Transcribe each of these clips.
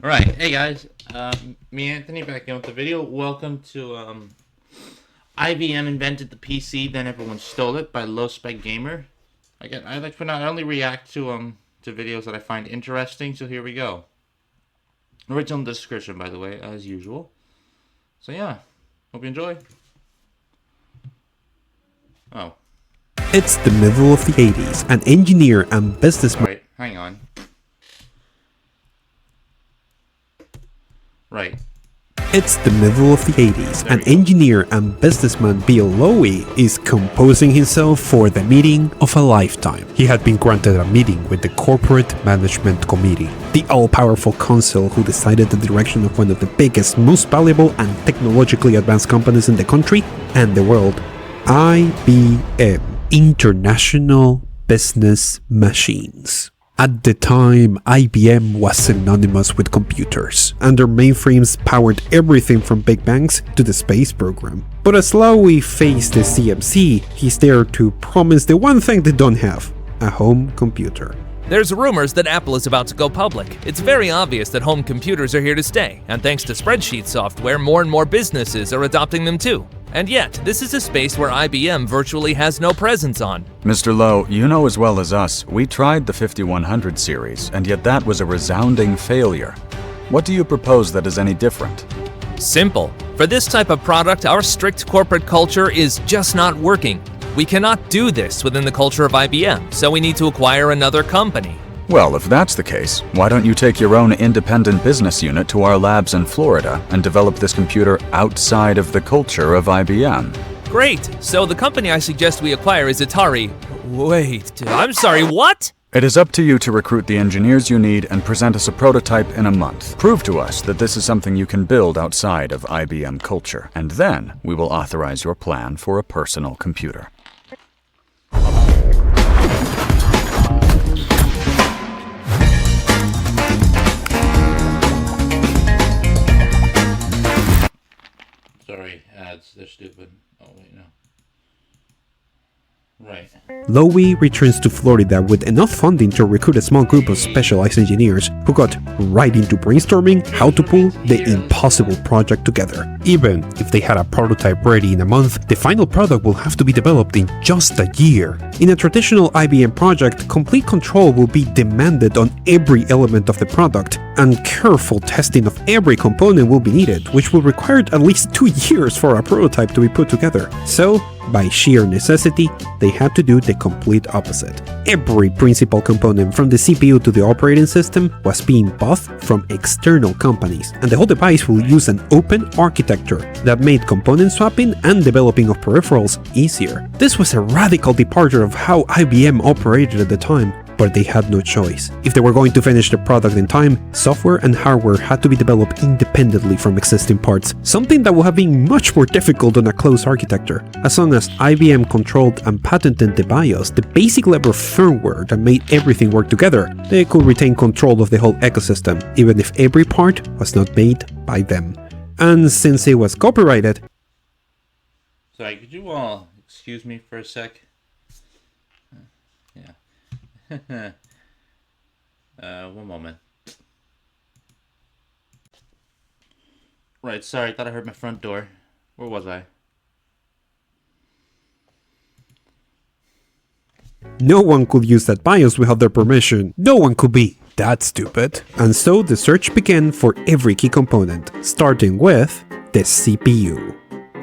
Alright, hey guys, me Anthony back again with the video. Welcome to IBM invented the PC, then everyone stole it by Low Spec Gamer. I only react to videos that I find interesting, so here we go. Original description, by the way, as usual. So yeah, hope you enjoy. Oh. It's the middle of the 80s. An engineer and businessman. Right, hang on. Right. It's the middle of the 80s. An engineer and businessman, Bill Lowy, is composing himself for the meeting of a lifetime. He had been granted a meeting with the Corporate Management Committee, the all-powerful council who decided the direction of one of the biggest, most valuable and technologically advanced companies in the country and the world, IBM, International Business Machines. At the time, IBM was synonymous with computers, and their mainframes powered everything from big banks to the space program. But as Lowy faced the CMC, he's there to promise the one thing they don't have: a home computer. There's rumors that Apple is about to go public. It's very obvious that home computers are here to stay, and thanks to spreadsheet software, more and more businesses are adopting them too. And yet, this is a space where IBM virtually has no presence on. Mr. Lowe, you know as well as us, we tried the 5100 series, and yet that was a resounding failure. What do you propose that is any different? Simple. For this type of product, our strict corporate culture is just not working. We cannot do this within the culture of IBM, so we need to acquire another company. Well, if that's the case, why don't you take your own independent business unit to our labs in Florida and develop this computer outside of the culture of IBM? Great! So the company I suggest we acquire is Atari. Wait, I'm sorry, what? It is up to you to recruit the engineers you need and present us a prototype in a month. Prove to us that this is something you can build outside of IBM culture, and then we will authorize your plan for a personal computer. Sorry, ads, they're stupid. Oh, wait, no. Right. Lowy returns to Florida with enough funding to recruit a small group of specialized engineers who got right into brainstorming how to pull the impossible project together. Even if they had a prototype ready in a month, the final product will have to be developed in just a year. In a traditional IBM project, complete control will be demanded on every element of the product, and careful testing of every component will be needed, which will require at least 2 years for a prototype to be put together. So, by sheer necessity, they had to do the complete opposite. Every principal component from the CPU to the operating system was being bought from external companies, and the whole device will use an open architecture that made component swapping and developing of peripherals easier. This was a radical departure of how IBM operated at the time, but they had no choice. If they were going to finish the product in time, software and hardware had to be developed independently from existing parts, something that would have been much more difficult on a closed architecture. As long as IBM controlled and patented the BIOS, the basic level of firmware that made everything work together, they could retain control of the whole ecosystem, even if every part was not made by them. And since it was copyrighted... Sorry, could you all excuse me for a sec? Yeah. One moment. Right, sorry, I thought I heard my front door. Where was I? No one could use that BIOS without their permission. No one could be that stupid. And so the search began for every key component, starting with the CPU.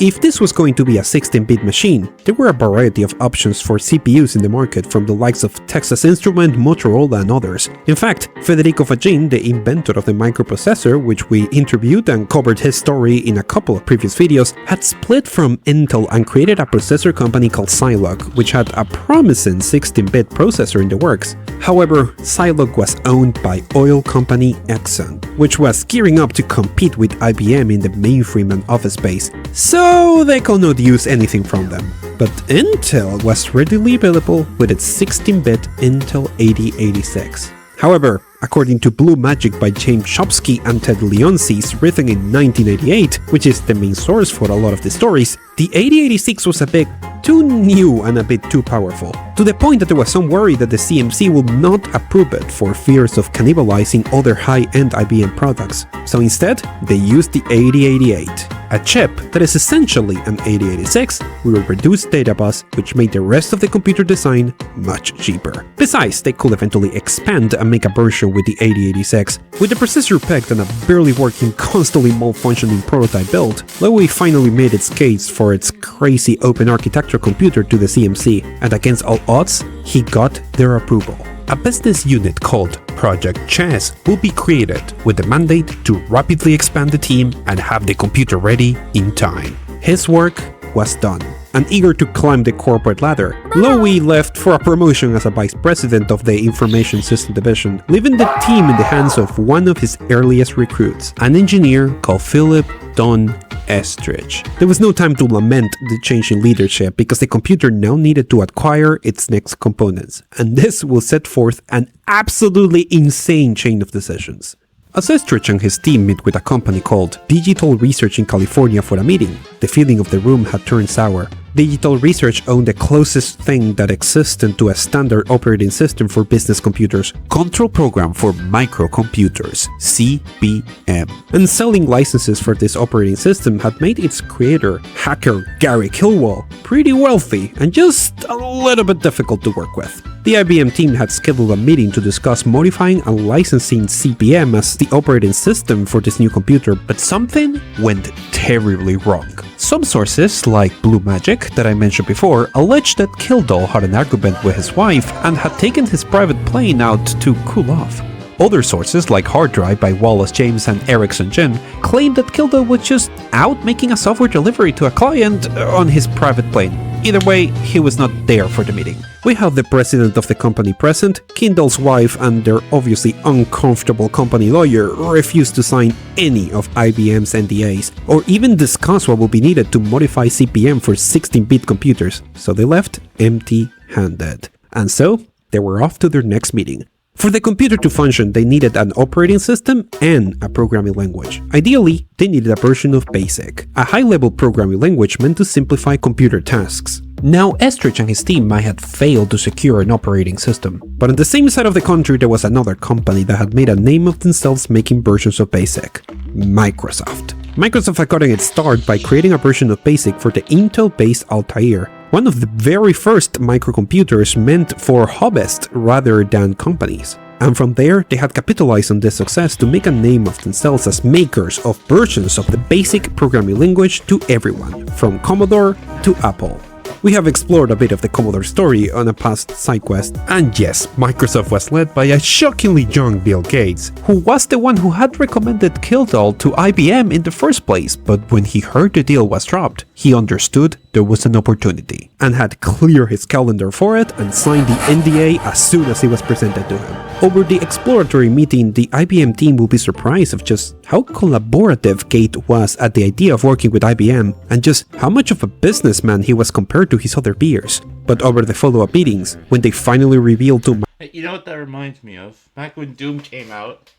If this was going to be a 16-bit machine, there were a variety of options for CPUs in the market from the likes of Texas Instruments, Motorola and others. In fact, Federico Faggin, the inventor of the microprocessor, which we interviewed and covered his story in a couple of previous videos, had split from Intel and created a processor company called Zilog, which had a promising 16-bit processor in the works. However, Zilog was owned by oil company Exxon, which was gearing up to compete with IBM in the mainframe and office space. So they could not use anything from them. But Intel was readily available with its 16-bit Intel 8086. However, according to Blue Magic by James Shopsky and Ted Leonsis, written in 1988, which is the main source for a lot of the stories, the 8086 was a bit too new and a bit too powerful. to the point that there was some worry that the CMC would not approve it for fears of cannibalizing other high-end IBM products. So instead, they used the 8088, a chip that is essentially an 8086 with a reduced data bus, which made the rest of the computer design much cheaper. Besides, they could eventually expand and make a version with the 8086. With the processor pegged and a barely working, constantly malfunctioning prototype build, Lowy finally made its case for its crazy open architecture computer to the CMC, and against all odds, he got their approval. A business unit called Project Chess will be created with the mandate to rapidly expand the team and have the computer ready in time. His work was done. And eager to climb the corporate ladder, Lowy left for a promotion as a vice president of the Information System Division, leaving the team in the hands of one of his earliest recruits, an engineer called Philip Don Estridge. There was no time to lament the change in leadership because the computer now needed to acquire its next components, and this will set forth an absolutely insane chain of decisions. As Estridge and his team meet with a company called Digital Research in California for a meeting, the feeling of the room had turned sour. Digital Research owned the closest thing that existed to a standard operating system for business computers, Control Program for Microcomputers, CPM. And selling licenses for this operating system had made its creator, hacker Gary Kilwell, pretty wealthy and just a little bit difficult to work with. The IBM team had scheduled a meeting to discuss modifying and licensing CPM as the operating system for this new computer, but something went terribly wrong. Some sources, like Blue Magic that I mentioned before, alleged that Kildall had an argument with his wife and had taken his private plane out to cool off. Other sources, like Hard Drive by Wallace James and Erickson Jin, claimed that Kildall was just out making a software delivery to a client on his private plane. Either way, he was not there for the meeting. We have the president of the company present, Kildall's wife and their obviously uncomfortable company lawyer refused to sign any of IBM's NDAs, or even discuss what will be needed to modify CPM for 16-bit computers, so they left empty-handed. And so, they were off to their next meeting. For the computer to function, they needed an operating system and a programming language. Ideally, they needed a version of BASIC, a high-level programming language meant to simplify computer tasks. Now, Estridge and his team might have failed to secure an operating system, but on the same side of the country there was another company that had made a name of themselves making versions of BASIC: Microsoft. Microsoft had gotten its start by creating a version of BASIC for the Intel-based Altair, one of the very first microcomputers meant for hobbyists rather than companies. And from there, they had capitalized on this success to make a name of themselves as makers of versions of the BASIC programming language to everyone, from Commodore to Apple. We have explored a bit of the Commodore story on a past side quest, and yes, Microsoft was led by a shockingly young Bill Gates, who was the one who had recommended Kildall to IBM in the first place, but when he heard the deal was dropped, he understood there was an opportunity, and had cleared his calendar for it and signed the NDA as soon as it was presented to him. Over the exploratory meeting, the IBM team will be surprised of just how collaborative Gates was at the idea of working with IBM, and just how much of a businessman he was compared to his other peers. But over the follow-up meetings, when they finally revealed to Hey, you know what that reminds me of? Back when Doom came out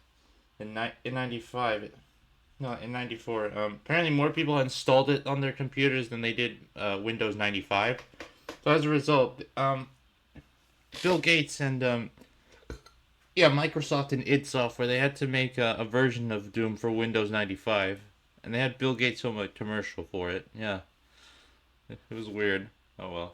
in 95, no, in 94. Apparently more people installed it on their computers than they did Windows 95. So as a result, Bill Gates and Microsoft and id Software, they had to make a version of Doom for Windows 95, and they had Bill Gates film a commercial for it. Yeah, it was weird. Oh well.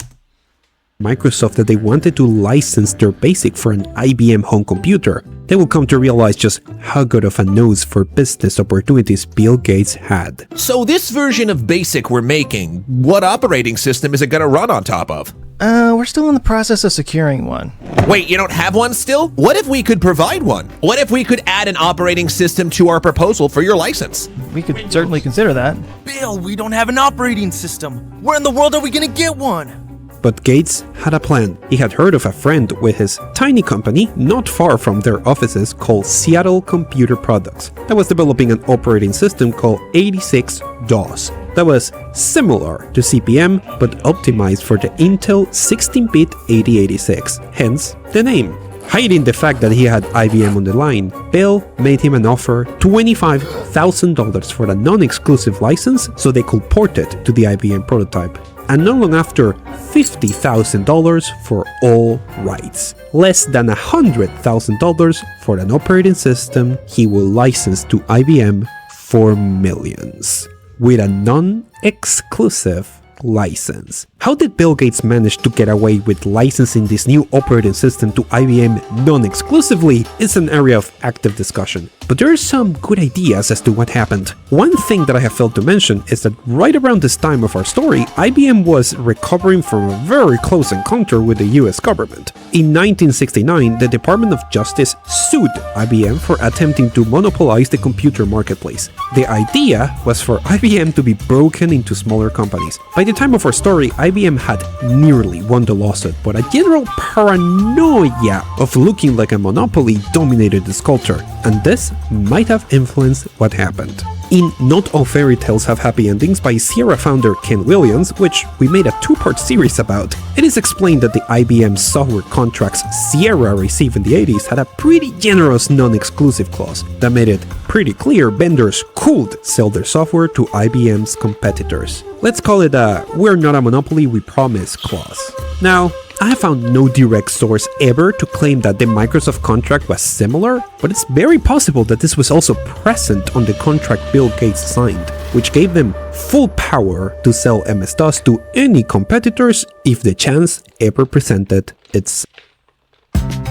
Microsoft that they wanted to license their BASIC for an IBM home computer, they will come to realize just how good of a nose for business opportunities Bill Gates had. So this version of BASIC we're making, what operating system is it gonna run on top of? We're still in the process of securing one. Wait, you don't have one still? What if we could provide one? What if we could add an operating system to our proposal for your license? We could certainly consider that. Bill, we don't have an operating system. Where in the world are we gonna get one? But Gates had a plan. He had heard of a friend with his tiny company not far from their offices called Seattle Computer Products that was developing an operating system called 86-DOS that was similar to CPM but optimized for the Intel 16-bit 8086, hence the name. Hiding the fact that he had IBM on the line, Bill made him an offer $25,000 for a non-exclusive license so they could port it to the IBM prototype. and not long after, $50,000 for all rights. Less than $100,000 for an operating system he will license to IBM for millions, with a non-exclusive license. How did Bill Gates manage to get away with licensing this new operating system to IBM non-exclusively is an area of active discussion, but there are some good ideas as to what happened. One thing that I have failed to mention is that right around this time of our story, IBM was recovering from a very close encounter with the US government. In 1969, the Department of Justice sued IBM for attempting to monopolize the computer marketplace. The idea was for IBM to be broken into smaller companies. By the time of our story, IBM had nearly won the lawsuit, but a general paranoia of looking like a monopoly dominated this culture, and this might have influenced what happened. In Not All Fairy Tales Have Happy Endings by Sierra founder Ken Williams, which we made a two-part series about, it is explained that the IBM software contracts Sierra received in the 80s had a pretty generous non-exclusive clause that made it pretty clear vendors could sell their software to IBM's competitors. Let's call it a "we're not a monopoly, we promise" clause. Now, I have found no direct source ever to claim that the Microsoft contract was similar, but it's very possible that this was also present on the contract Bill Gates signed, which gave them full power to sell MS-DOS to any competitors if the chance ever presented itself.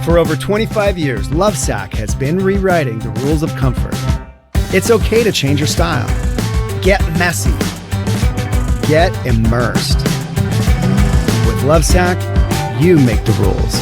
For over 25 years, Lovesac has been rewriting the rules of comfort. It's okay to change your style. Get messy. Get immersed. With Lovesac, you make the rules.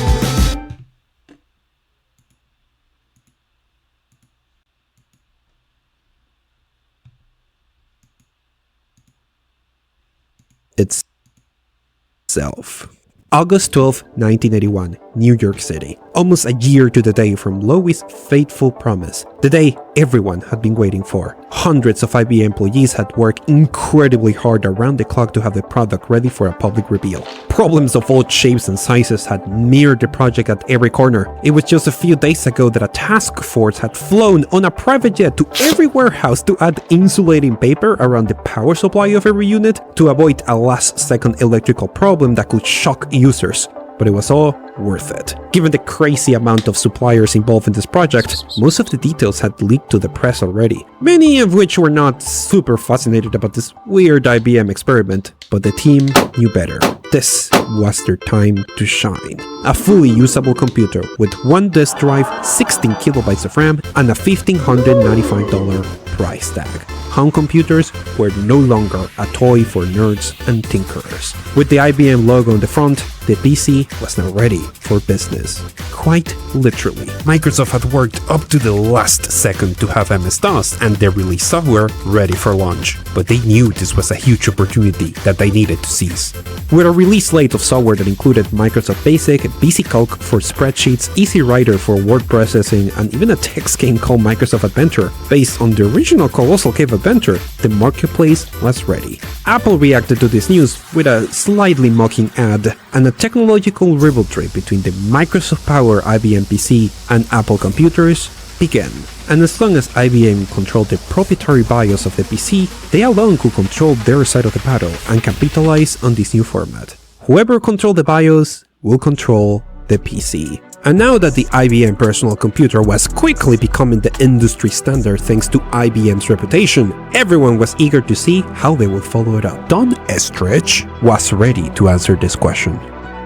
Itself. August 12, 1981, New York City. Almost a year to the day from Lois' fateful promise. The day everyone had been waiting for. Hundreds of IBM employees had worked incredibly hard around the clock to have the product ready for a public reveal. Problems of all shapes and sizes had mirrored the project at every corner. It was just a few days ago that a task force had flown on a private jet to every warehouse to add insulating paper around the power supply of every unit to avoid a last-second electrical problem that could shock users. But it was all worth it. Given the crazy amount of suppliers involved in this project, most of the details had leaked to the press already, many of which were not super fascinated about this weird IBM experiment, but the team knew better. This was their time to shine. A fully usable computer with one disk drive, 16 kilobytes of RAM, and a $1,595 price tag. Home computers were no longer a toy for nerds and tinkerers. With the IBM logo on the front, the PC was now ready for business. Quite literally. Microsoft had worked up to the last second to have MS-DOS and their release software ready for launch, but they knew this was a huge opportunity that they needed to seize. With a release slate of software that included Microsoft Basic, BasiCalc for spreadsheets, Easy Writer for word processing, and even a text game called Microsoft Adventure, based on the original Colossal Cave Adventure, the marketplace was ready. Apple reacted to this news with a slightly mocking ad, and a technological rivalry between the Microsoft Power IBM PC and Apple computers began. And as long as IBM controlled the proprietary BIOS of the PC, they alone could control their side of the battle and capitalize on this new format. Whoever controlled the BIOS will control the PC. And now that the IBM personal computer was quickly becoming the industry standard thanks to IBM's reputation, everyone was eager to see how they would follow it up. Don Estridge was ready to answer this question.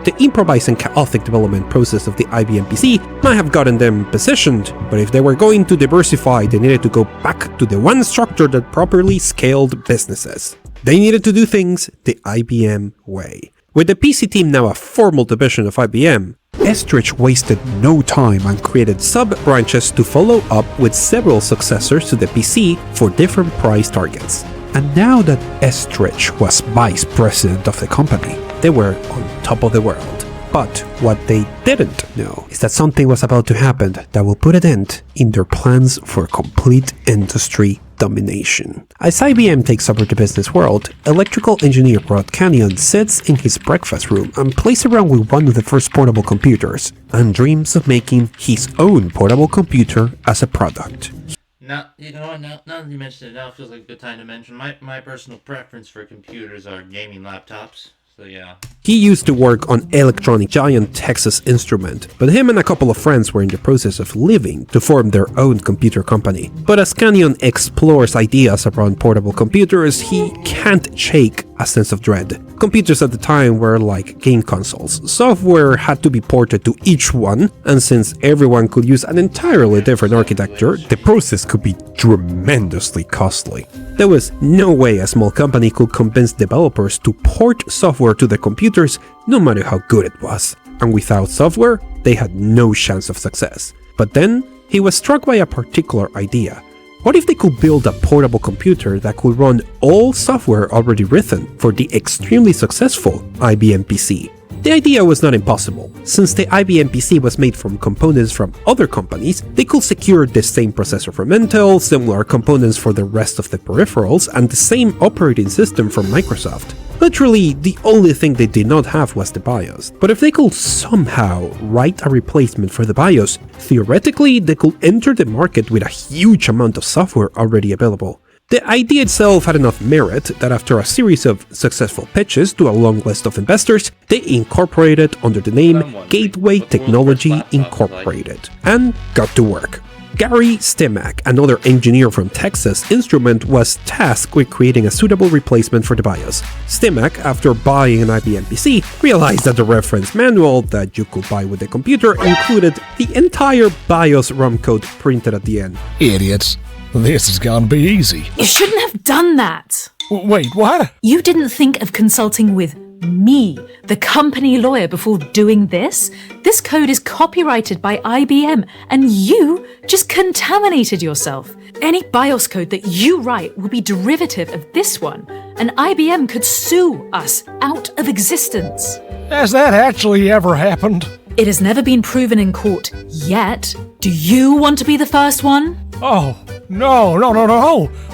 The improvised and chaotic development process of the IBM PC might have gotten them positioned, but if they were going to diversify, they needed to go back to the one structure that properly scaled businesses. They needed to do things the IBM way. With the PC team now a formal division of IBM, Estridge wasted no time and created sub-branches to follow up with several successors to the PC for different price targets. And now that Estridge was vice president of the company, they were on top of the world. But what they didn't know is that something was about to happen that will put an end in their plans for complete industry domination. As IBM takes over the business world, electrical engineer Rod Canyon sits in his breakfast room and plays around with one of the first portable computers and dreams of making his own portable computer as a product. Now, you know what, now that you mention it, now it feels like a good time to mention my personal preference for computers are gaming laptops. So yeah. He used to work on electronic giant Texas Instrument, but him and a couple of friends were in the process of leaving to form their own computer company. But as Canyon explores ideas around portable computers, he can't shake a sense of dread. Computers at the time were like game consoles. Software had to be ported to each one, and since everyone could use an entirely different architecture, the process could be tremendously costly. There was no way a small company could convince developers to port software to their computers, no matter how good it was. And without software, they had no chance of success. But then, he was struck by a particular idea. What if they could build a portable computer that could run all software already written for the extremely successful IBM PC? The idea was not impossible. Since the IBM PC was made from components from other companies, they could secure the same processor from Intel, similar components for the rest of the peripherals, and the same operating system from Microsoft. Literally, the only thing they did not have was the BIOS. But if they could somehow write a replacement for the BIOS, theoretically they could enter the market with a huge amount of software already available. The idea itself had enough merit that after a series of successful pitches to a long list of investors, they incorporated under the name Gateway Technology Incorporated and got to work. Gary Stimac, another engineer from Texas Instrument, was tasked with creating a suitable replacement for the BIOS. Stimac, after buying an IBM PC, realized that the reference manual that you could buy with the computer included the entire BIOS ROM code printed at the end. Idiots. This is gonna be easy. You shouldn't have done that. Wait, what? You didn't think of consulting with me, the company lawyer, before doing this? This code is copyrighted by IBM, and you just contaminated yourself. Any BIOS code that you write will be derivative of this one, and IBM could sue us out of existence. Has that actually ever happened? It has never been proven in court yet. Do you want to be the first one? Oh, no.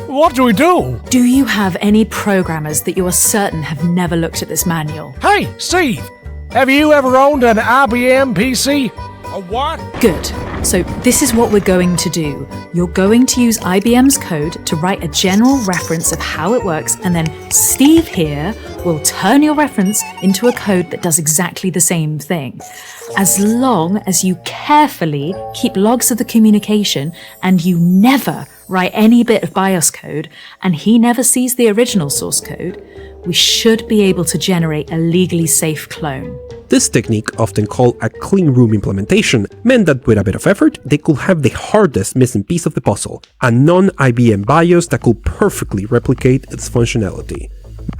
What do we do? Do you have any programmers that you are certain have never looked at this manual? Hey, Steve, have you ever owned an IBM PC? A what? Good. So this is what we're going to do. You're going to use IBM's code to write a general reference of how it works, and then Steve here will turn your reference into a code that does exactly the same thing. As long as you carefully keep logs of the communication and you never write any bit of BIOS code and he never sees the original source code, we should be able to generate a legally safe clone. This technique, often called a clean room implementation, meant that with a bit of effort, they could have the hardest missing piece of the puzzle, a non-IBM BIOS that could perfectly replicate its functionality.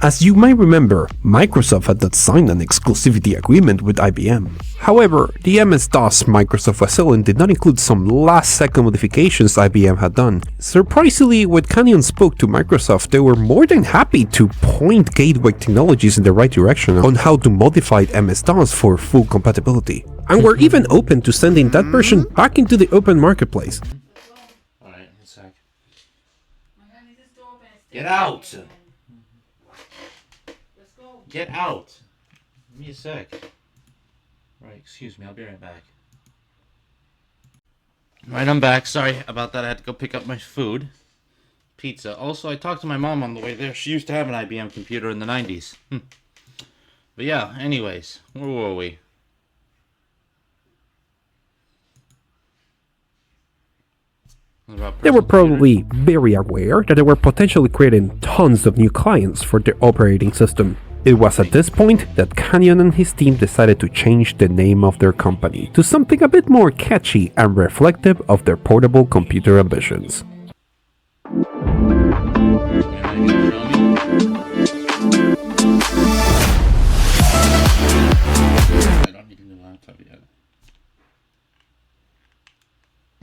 As you might remember, Microsoft had not signed an exclusivity agreement with IBM. However, the MS-DOS Microsoft was selling did not include some last-second modifications IBM had done. Surprisingly, when Canyon spoke to Microsoft, they were more than happy to point Gateway Technologies in the right direction on how to modify MS-DOS for full compatibility, and were even open to sending that version back into the open marketplace. Alright, a sec. Get out! Get out! Give me a sec. Right, excuse me, I'll be right back. Right, I'm back. Sorry about that. I had to go pick up my food. Pizza. Also, I talked to my mom on the way there. She used to have an IBM computer in the 90s. But yeah, anyways, where were we? They were probably very aware that they were potentially creating tons of new clients for their operating system. It was at this point that Canyon and his team decided to change the name of their company to something a bit more catchy and reflective of their portable computer ambitions.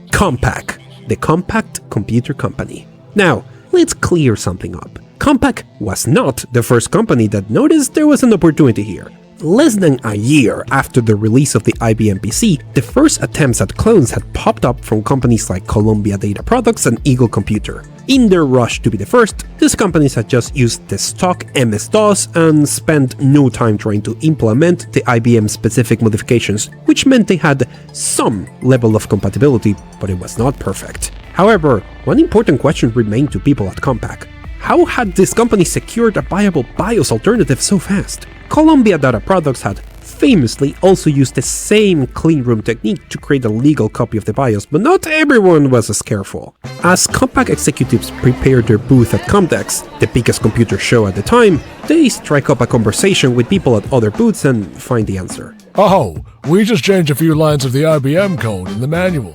Compaq, the Compact Computer Company. Now, let's clear something up. Compaq was not the first company that noticed there was an opportunity here. Less than a year after the release of the IBM PC, the first attempts at clones had popped up from companies like Columbia Data Products and Eagle Computer. In their rush to be the first, these companies had just used the stock MS-DOS and spent no time trying to implement the IBM-specific modifications, which meant they had some level of compatibility, but it was not perfect. However, one important question remained to people at Compaq. How had this company secured a viable BIOS alternative so fast? Columbia Data Products had famously also used the same cleanroom technique to create a legal copy of the BIOS, but not everyone was as careful. As Compaq executives prepared their booth at Comdex, the biggest computer show at the time, they strike up a conversation with people at other booths and find the answer. Oh, we just changed a few lines of the IBM code in the manual.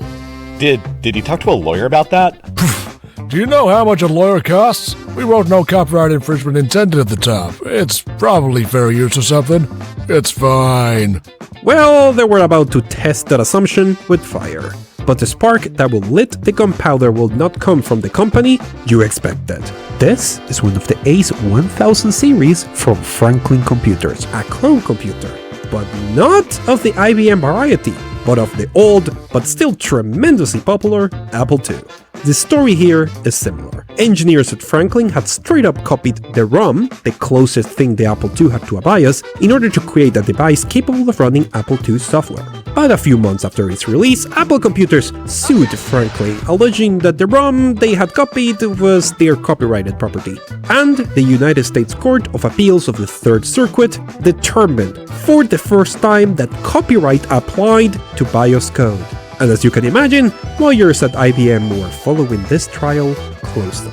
Did you talk to a lawyer about that? Do you know how much a lawyer costs? We wrote no copyright infringement intended at the top. It's probably fair use or something. It's fine. Well, they were about to test that assumption with fire. But the spark that will lit the gunpowder will not come from the company you expected. This is one of the ACE 1000 series from Franklin Computers, a clone computer. But not of the IBM variety, but of the old, but still tremendously popular Apple II. The story here is similar. Engineers at Franklin had straight up copied the ROM, the closest thing the Apple II had to a BIOS, in order to create a device capable of running Apple II software. But a few months after its release, Apple Computers sued Franklin, alleging that the ROM they had copied was their copyrighted property. And the United States Court of Appeals of the Third Circuit determined for the first time that copyright applied to BIOS code. And as you can imagine, lawyers at IBM were following this trial closely.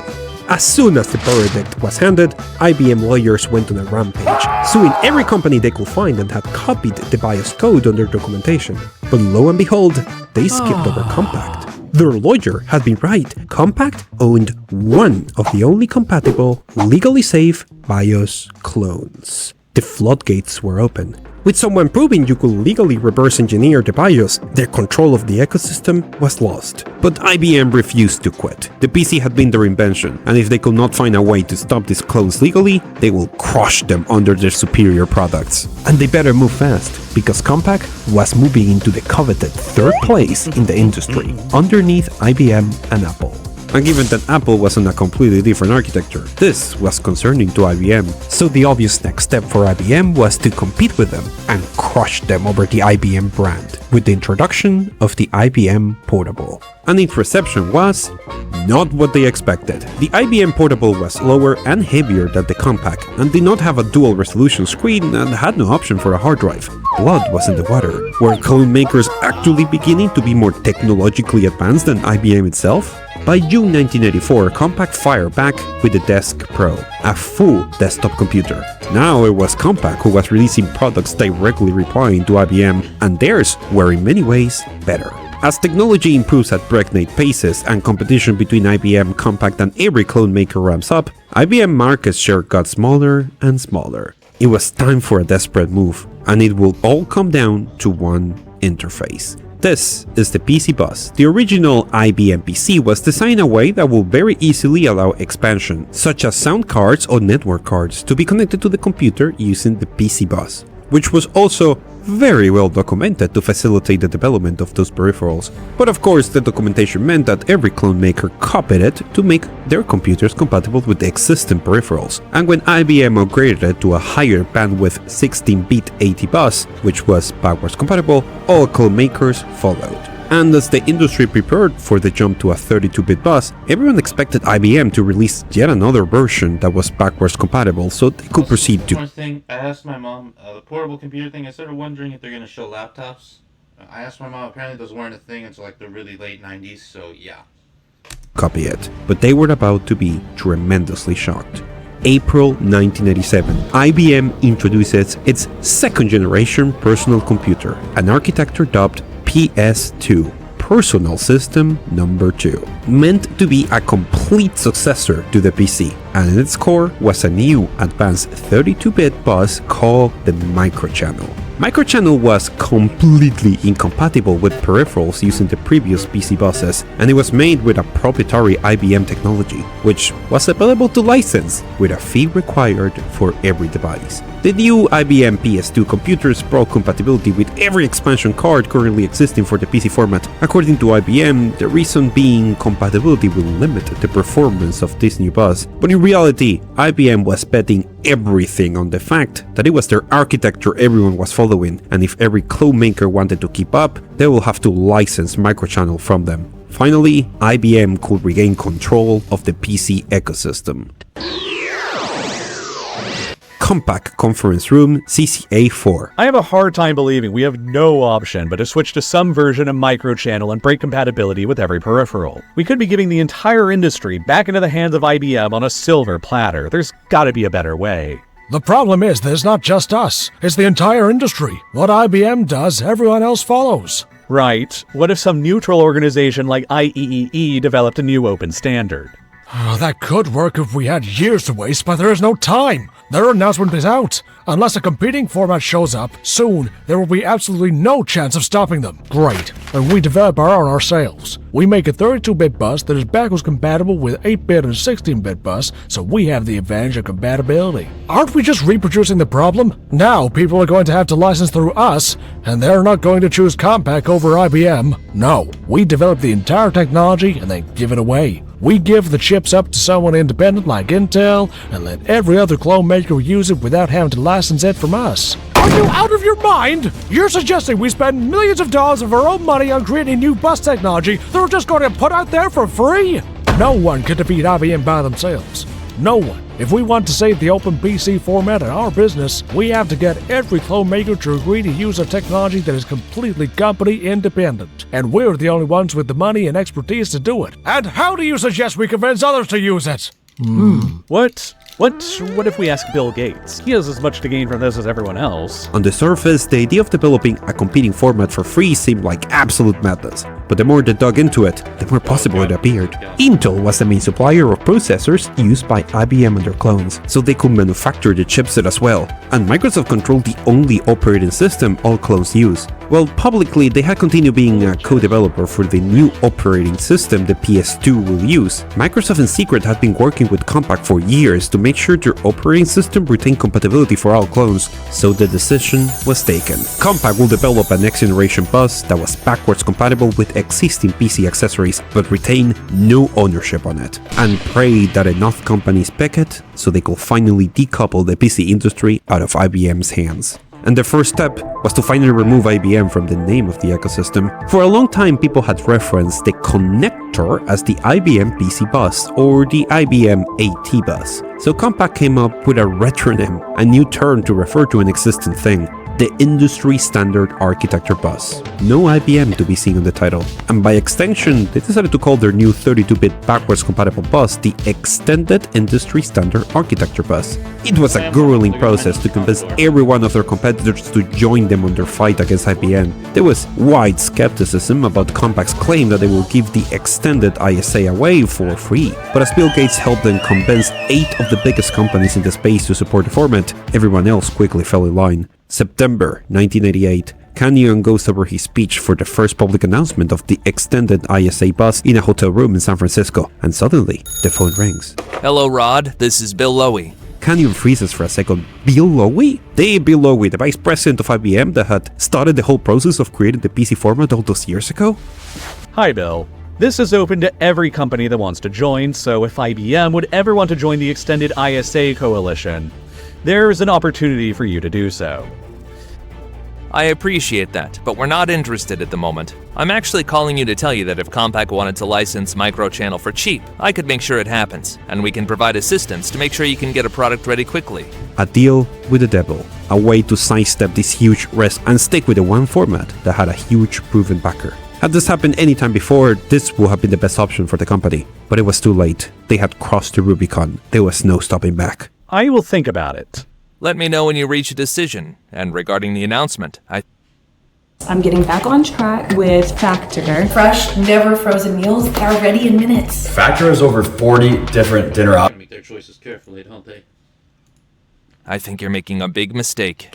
As soon as the verdict was handed, IBM lawyers went on a rampage, suing every company they could find that had copied the BIOS code on their documentation. But lo and behold, they skipped over Compaq. Their lawyer had been right. Compaq owned one of the only compatible, legally safe BIOS clones. The floodgates were open. With someone proving you could legally reverse engineer the BIOS, their control of the ecosystem was lost. But IBM refused to quit. The PC had been their invention, and if they could not find a way to stop these clones legally, they will crush them under their superior products. And they better move fast, because Compaq was moving into the coveted third place in the industry, underneath IBM and Apple. And given that Apple was on a completely different architecture, this was concerning to IBM. So the obvious next step for IBM was to compete with them and crush them over the IBM brand with the introduction of the IBM Portable. And its reception was not what they expected. The IBM Portable was slower and heavier than the Compaq and did not have a dual resolution screen and had no option for a hard drive. Blood was in the water. Were clone makers actually beginning to be more technologically advanced than IBM itself? By June 1984, Compaq fired back with the Desk Pro, a full desktop computer. Now it was Compaq who was releasing products directly replying to IBM, and theirs were in many ways better. As technology improves at breakneck paces and competition between IBM, Compaq and every clone maker ramps up, IBM market share got smaller and smaller. It was time for a desperate move, and it will all come down to one interface. This is the PC bus. The original IBM PC was designed in a way that will very easily allow expansion, such as sound cards or network cards, to be connected to the computer using the PC bus, which was also very well documented to facilitate the development of those peripherals. But of course, the documentation meant that every clone maker copied it to make their computers compatible with the existing peripherals. And when IBM upgraded it to a higher bandwidth 16-bit 80 bus, which was backwards compatible, all clone makers followed. And as the industry prepared for the jump to a 32-bit bus, everyone expected IBM to release yet another version that was backwards compatible so they could proceed to... One thing, I asked my mom, the portable computer thing, I started wondering if they're going to show laptops. I asked my mom, apparently those weren't a thing until like the really late 90s, so yeah. Copy it. But they were about to be tremendously shocked. April 1987, IBM introduces its second generation personal computer, an architecture dubbed PS2, Personal System Number 2, meant to be a complete successor to the PC, and in its core was a new advanced 32-bit bus called the Microchannel. Microchannel was completely incompatible with peripherals using the previous PC buses, and it was made with a proprietary IBM technology, which was available to license with a fee required for every device. The new IBM PS2 computers brought compatibility with every expansion card currently existing for the PC format. According to IBM, the reason being compatibility will limit the performance of this new bus, but in reality, IBM was betting everything on the fact that it was their architecture everyone was following, and if every clone maker wanted to keep up, they will have to license Microchannel from them. Finally, IBM could regain control of the PC ecosystem. Compaq Conference Room CCA4. I have a hard time believing we have no option but to switch to some version of microchannel and break compatibility with every peripheral. We could be giving the entire industry back into the hands of IBM on a silver platter. There's gotta be a better way. The problem is that it's not just us, it's the entire industry. What IBM does, everyone else follows. Right. What if some neutral organization like IEEE developed a new open standard? That could work if we had years to waste, but there is no time. Their announcement is out. Unless a competing format shows up, soon there will be absolutely no chance of stopping them. Great. And we develop our own ourselves. We make a 32-bit bus that is backwards compatible with 8-bit and 16-bit bus, so we have the advantage of compatibility. Aren't we just reproducing the problem? Now people are going to have to license through us, and they're not going to choose Compaq over IBM. No, we develop the entire technology and then give it away. We give the chips up to someone independent like Intel and let every other clone maker use it without having to license it from us. Are you out of your mind? You're suggesting we spend millions of dollars of our own money on creating new bus technology that we're just going to put out there for free? No one can defeat IBM by themselves. No one. If we want to save the open PC format in our business, we have to get every clone maker to agree to use a technology that is completely company independent. And we're the only ones with the money and expertise to do it. And how do you suggest we convince others to use it? What if we ask Bill Gates? He has as much to gain from this as everyone else. On the surface, the idea of developing a competing format for free seemed like absolute madness. But the more they dug into it, the more possible it appeared. Intel was the main supplier of processors used by IBM and their clones, so they could manufacture the chipset as well. And Microsoft controlled the only operating system all clones use. Well, publicly, they had continued being a co-developer for the new operating system the PS2 will use. Microsoft in secret had been working with Compaq for years to make sure their operating system retained compatibility for all clones, so the decision was taken. Compaq will develop a next-generation bus that was backwards compatible with existing PC accessories, but retain no ownership on it, and pray that enough companies pick it so they could finally decouple the PC industry out of IBM's hands. And the first step was to finally remove IBM from the name of the ecosystem. For a long time, people had referenced the connector as the IBM PC bus or the IBM AT bus. So Compaq came up with a retronym, a new term to refer to an existing thing, the industry standard architecture bus. No IBM to be seen on the title. And by extension, they decided to call their new 32-bit backwards compatible bus the Extended Industry Standard Architecture Bus. It was a grueling process to convince every one of their competitors to join them on their fight against IBM. There was wide skepticism about Compaq's claim that they will give the extended ISA away for free. But as Bill Gates helped them convince 8 of the biggest companies in the space to support the format, everyone else quickly fell in line. September 1988, Canyon goes over his speech for the first public announcement of the extended ISA bus in a hotel room in San Francisco, and suddenly, the phone rings. Hello, Rod. This is Bill Lowy. Canyon freezes for a second. Bill Lowy? Bill Lowy, the vice president of IBM that had started the whole process of creating the PC format all those years ago? Hi, Bill. This is open to every company that wants to join, so if IBM would ever want to join the Extended ISA Coalition, there's an opportunity for you to do so. I appreciate that, but we're not interested at the moment. I'm actually calling you to tell you that if Compaq wanted to license microchannel for cheap, I could make sure it happens, and we can provide assistance to make sure you can get a product ready quickly. A deal with the devil, a way to sidestep this huge risk and stick with the one format that had a huge proven backer. Had this happened any time before, this would have been the best option for the company, but it was too late. They had crossed the Rubicon. There was no stopping back. I will think about it. Let me know when you reach a decision. And regarding the announcement, I'm getting back on track with Factor. Fresh, never frozen meals are ready in minutes. Factor has over 40 different dinner options. Make their choices carefully, don't they? I think you're making a big mistake.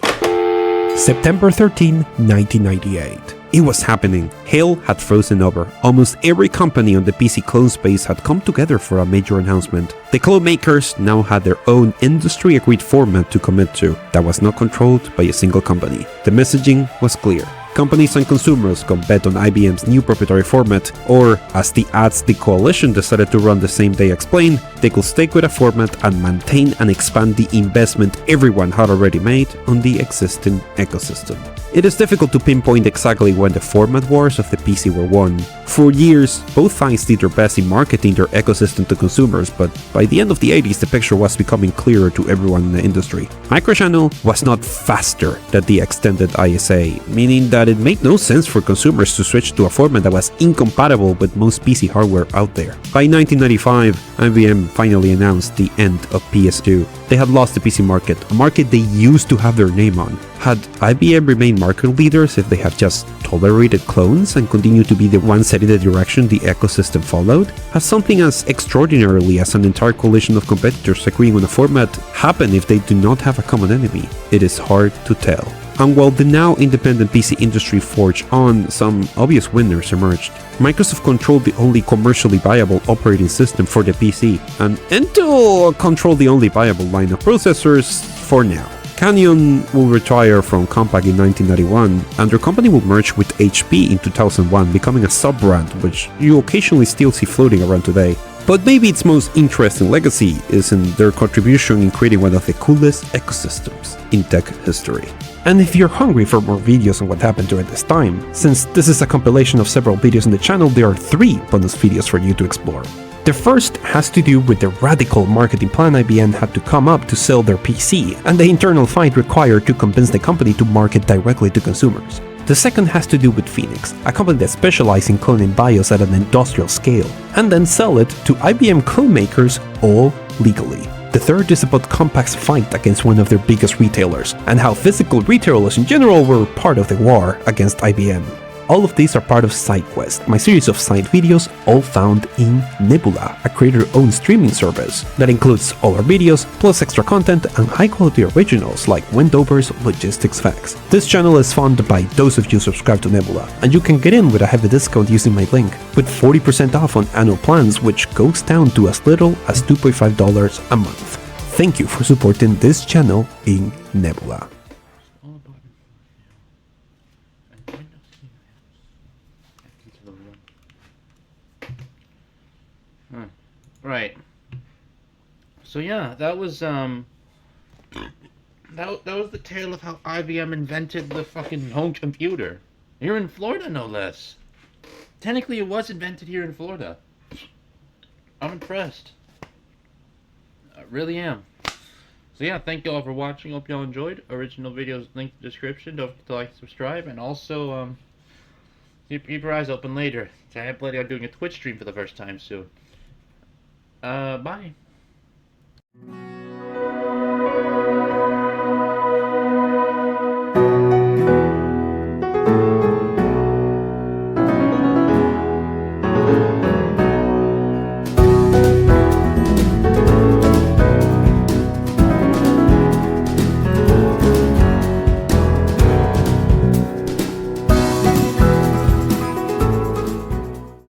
September 13, 1998. It was happening. Hell had frozen over. Almost every company on the PC clone space had come together for a major announcement. The clone makers now had their own industry-agreed format to commit to that was not controlled by a single company. The messaging was clear. Companies and consumers could bet on IBM's new proprietary format, or, as the ads the coalition decided to run the same day explained, they could stick with a format and maintain and expand the investment everyone had already made on the existing ecosystem. It is difficult to pinpoint exactly when the format wars of the PC were won. For years, both sides did their best in marketing their ecosystem to consumers, but by the end of the 80s the picture was becoming clearer to everyone in the industry. Microchannel was not faster than the extended ISA, meaning that it made no sense for consumers to switch to a format that was incompatible with most PC hardware out there. By 1995, IBM finally announced the end of PS2. They had lost the PC market, a market they used to have their name on. Had IBM remained market leaders if they had just tolerated clones and continued to be the ones setting the direction the ecosystem followed? Has something as extraordinarily as an entire coalition of competitors agreeing on a format happen if they do not have a common enemy? It is hard to tell. And while the now independent PC industry forged on, some obvious winners emerged. Microsoft controlled the only commercially viable operating system for the PC, and Intel controlled the only viable line of processors for now. Canyon will retire from Compaq in 1991, and their company will merge with HP in 2001, becoming a sub-brand which you occasionally still see floating around today. But maybe its most interesting legacy is in their contribution in creating one of the coolest ecosystems in tech history. And if you're hungry for more videos on what happened during this time, since this is a compilation of several videos on the channel, there are 3 bonus videos for you to explore. The first has to do with the radical marketing plan IBM had to come up to sell their PC, and the internal fight required to convince the company to market directly to consumers. The second has to do with Phoenix, a company that specializes in cloning BIOS at an industrial scale, and then sell it to IBM clone makers, all legally. The third is about Compaq's fight against one of their biggest retailers, and how physical retailers in general were part of the war against IBM. All of these are part of SideQuest, my series of side videos, all found in Nebula, a creator-owned streaming service that includes all our videos, plus extra content and high-quality originals like Wendover's Logistics Facts. This channel is funded by those of you subscribed to Nebula, and you can get in with a heavy discount using my link, with 40% off on annual plans, which goes down to as little as $2.5 a month. Thank you for supporting this channel in Nebula. Right. So yeah, that was that was the tale of how IBM invented the fucking home computer. Here in Florida, no less. Technically, it was invented here in Florida. I'm impressed. I really am. So yeah, thank you all for watching. Hope y'all enjoyed. Original videos linked in the description. Don't forget to like, subscribe, and also keep your eyes open later. I'm planning on doing a Twitch stream for the first time soon. Bye.